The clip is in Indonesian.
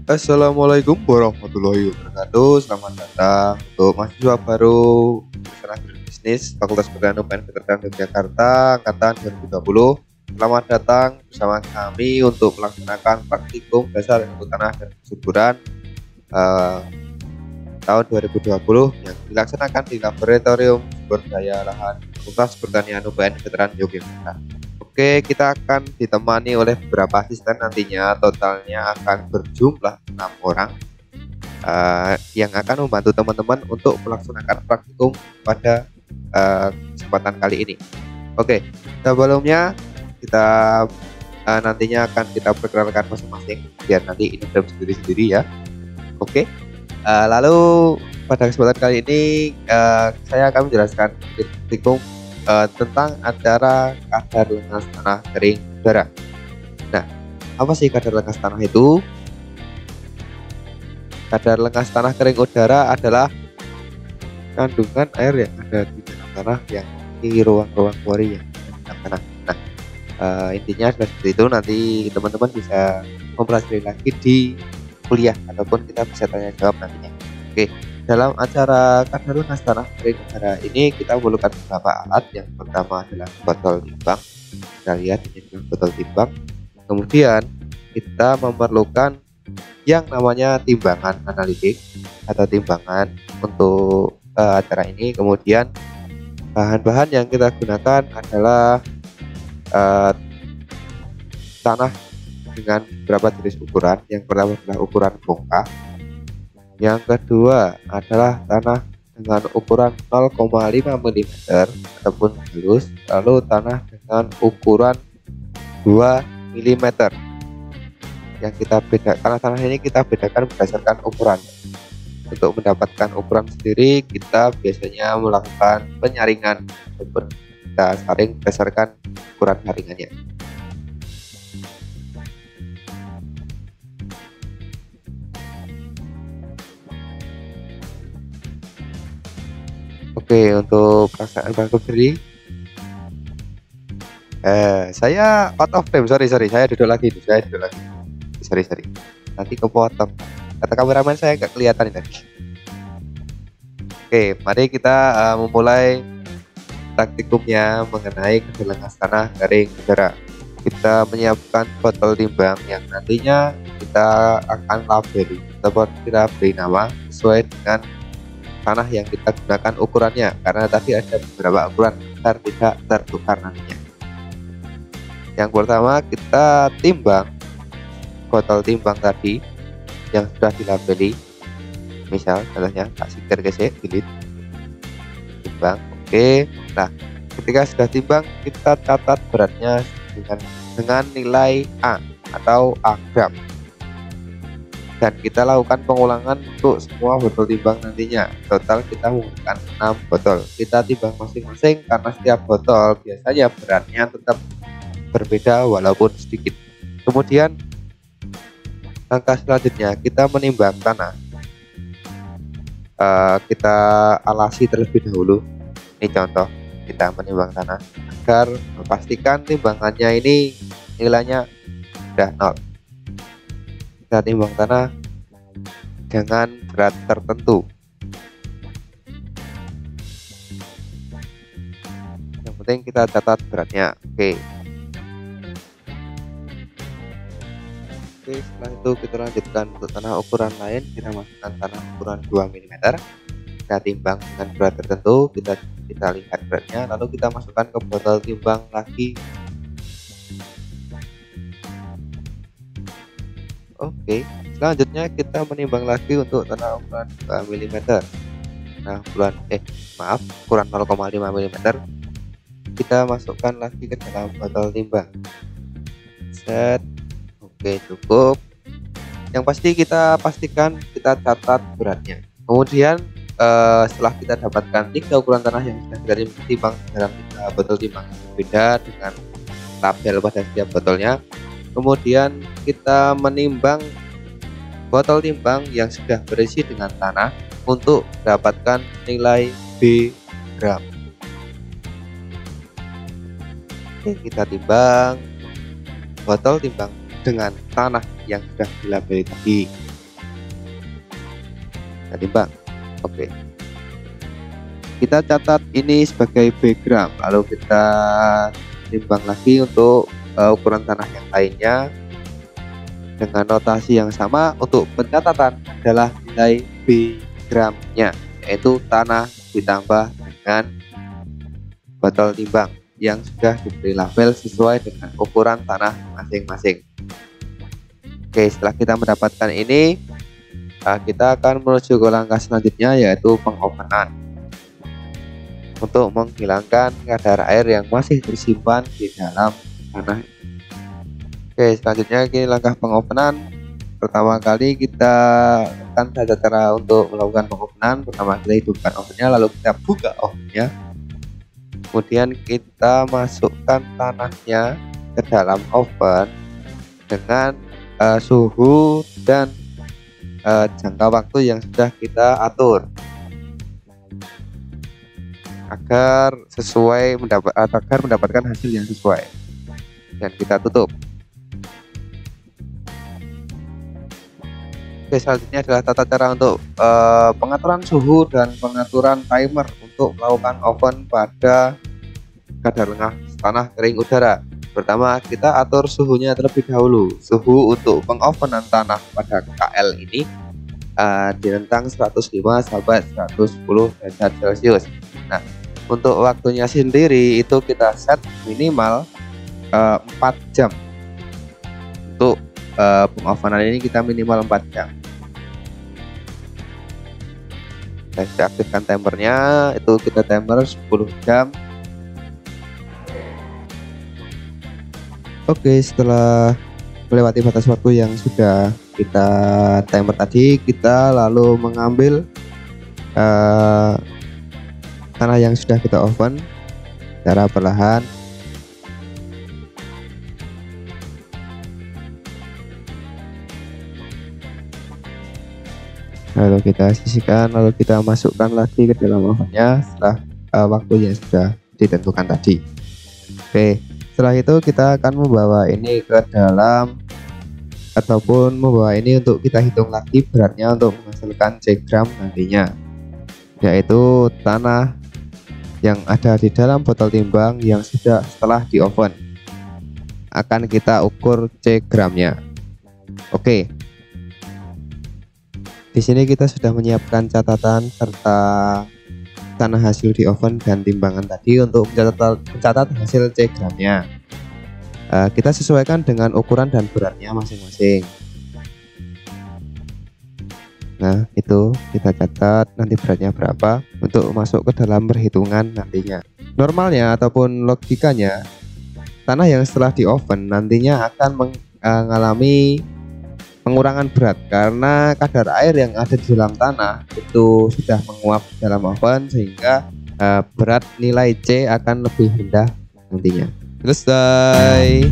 Assalamualaikum warahmatullahi wabarakatuh. Selamat datang untuk mahasiswa baru jurusan Agribisnis Fakultas Pertanian UPN Veteran Yogyakarta angkatan 2020. Selamat datang bersama kami untuk melaksanakan praktikum dasar ilmu tanah dan kesuburan tahun 2020 yang dilaksanakan di Laboratorium Sumber Daya Lahan Fakultas Pertanian UPN Veteran Yogyakarta. Oke, kita akan ditemani oleh beberapa asisten nantinya, totalnya akan berjumlah 6 orang yang akan membantu teman-teman untuk melaksanakan praktikum pada kesempatan kali ini. Oke, sebelumnya kita nantinya akan kita perkenalkan masing-masing biar nanti ini sendiri-sendiri ya. Oke, lalu pada kesempatan kali ini saya akan menjelaskan praktikum tentang acara kadar lengas tanah kering udara. Nah, apa sih kadar lengas tanah itu? Kadar lengas tanah kering udara adalah kandungan air yang ada di dalam tanah yang di ruang-ruang pori yang ada di dalam tanah. Nah, intinya adalah seperti itu. Nanti teman-teman bisa mempelajari lagi di kuliah ataupun kita bisa tanya jawab nantinya. Oke. Dalam acara kadar lengas tanah kering udara ini kita memerlukan beberapa alat. Yang pertama adalah botol timbang. Kita lihat ini adalah botol timbang. Kemudian kita memerlukan yang namanya timbangan analitik atau timbangan untuk acara ini. Kemudian bahan-bahan yang kita gunakan adalah tanah dengan beberapa jenis ukuran. Yang pertama adalah ukuran bongkah. Yang kedua adalah tanah dengan ukuran 0,5 mm ataupun halus, lalu tanah dengan ukuran 2 mm. Yang kita bedakan, tanah ini kita bedakan berdasarkan ukuran. Untuk mendapatkan ukuran sendiri, kita biasanya melakukan penyaringan ataupun kita saring berdasarkan ukuran saringannya. Oke, untuk pelaksanaan praktikum sendiri saya out of frame, sorry saya duduk lagi sorry nanti kepotong kata kameramen, saya nggak kelihatan ini. Oke, mari kita memulai praktikumnya mengenai kadar lengas tanah kering udara. Kita menyiapkan botol timbang yang nantinya kita akan labeli ataupun kita beri nama sesuai dengan tanah yang kita gunakan ukurannya, karena tadi ada beberapa ukuran agar tidak tertukar nantinya. Yang pertama kita timbang botol timbang tadi yang sudah dilabeli, misal contohnya tak sikir gesek delete timbang. Oke, nah ketika sudah timbang kita catat beratnya dengan nilai A atau A gram, dan kita lakukan pengulangan untuk semua botol timbang nantinya. Total kita menggunakan 6 botol. Kita timbang masing-masing karena setiap botol biasanya beratnya tetap berbeda walaupun sedikit. Kemudian langkah selanjutnya kita menimbang tanah. Kita alasi terlebih dahulu. Ini contoh kita menimbang tanah agar memastikan timbangannya ini nilainya sudah 0. Kita timbang tanah dengan berat tertentu. Yang penting kita catat beratnya. Oke, setelah itu kita lanjutkan untuk tanah ukuran lain. Kita masukkan tanah ukuran 2 mm. Kita timbang dengan berat tertentu. Kita lihat beratnya, lalu kita masukkan ke botol timbang lagi. Oke, selanjutnya kita menimbang lagi untuk tanah ukuran 2 mm. Nah, ukuran 0,5 mm. Kita masukkan lagi ke dalam botol timbang. Set. Oke, cukup. Yang pasti kita pastikan kita catat beratnya. Kemudian setelah kita dapatkan 3 ukuran tanah yang sudah kita timbang dalam 3 botol timbang berbeda dengan label pada setiap botolnya, kemudian kita menimbang botol timbang yang sudah berisi dengan tanah untuk mendapatkan nilai B gram. Oke, kita timbang botol timbang dengan tanah yang sudah dilabeli tadi. Kita timbang. Oke, kita catat ini sebagai background, lalu kita timbang lagi untuk ukuran tanah yang lainnya dengan notasi yang sama. Untuk pencatatan adalah nilai B gramnya, yaitu tanah ditambah dengan botol timbang yang sudah diberi label sesuai dengan ukuran tanah masing-masing. Oke, setelah kita mendapatkan ini, kita akan menuju ke langkah selanjutnya, yaitu pengovenan untuk menghilangkan kadar air yang masih tersimpan di dalam tanah. Oke, selanjutnya ini langkah pengovenan. Pertama kali kita akan tata cara untuk melakukan pengovenan. Pertama kita hidupkan ovennya, lalu kita buka ovennya. Kemudian kita masukkan tanahnya ke dalam oven dengan suhu dan jangka waktu yang sudah kita atur agar mendapatkan hasil yang sesuai, dan kita tutup. Oke, selanjutnya adalah tata cara untuk pengaturan suhu dan pengaturan timer untuk melakukan oven pada kadar lengah tanah kering udara. Pertama, kita atur suhunya terlebih dahulu. Suhu untuk pengovenan tanah pada KL ini di rentang 105 sampai 110 derajat Celcius. Nah, untuk waktunya sendiri itu kita set minimal 4 jam. Untuk pengovenan ini kita minimal 4 jam. Saya aktifkan timernya, itu kita timer 10 jam. Oke, setelah melewati batas waktu yang sudah kita timer tadi, kita lalu mengambil tanah yang sudah kita oven secara perlahan. Lalu kita sisihkan, lalu kita masukkan lagi ke dalam ovennya setelah waktu yang sudah ditentukan tadi. Oke, setelah itu kita akan membawa ini ke dalam, ataupun membawa ini untuk kita hitung lagi beratnya untuk menghasilkan C gram nantinya, yaitu tanah yang ada di dalam botol timbang yang sudah setelah di oven akan kita ukur C gramnya. Oke, di sini kita sudah menyiapkan catatan serta tanah hasil di oven dan timbangan tadi untuk mencatat hasil C gramnya. Kita sesuaikan dengan ukuran dan beratnya masing-masing. Nah, itu kita catat nanti beratnya berapa untuk masuk ke dalam perhitungan nantinya. Normalnya ataupun logikanya, tanah yang setelah di oven nantinya akan mengalami pengurangan berat karena kadar air yang ada di dalam tanah itu sudah menguap dalam oven, sehingga berat nilai C akan lebih rendah nantinya. Selesai.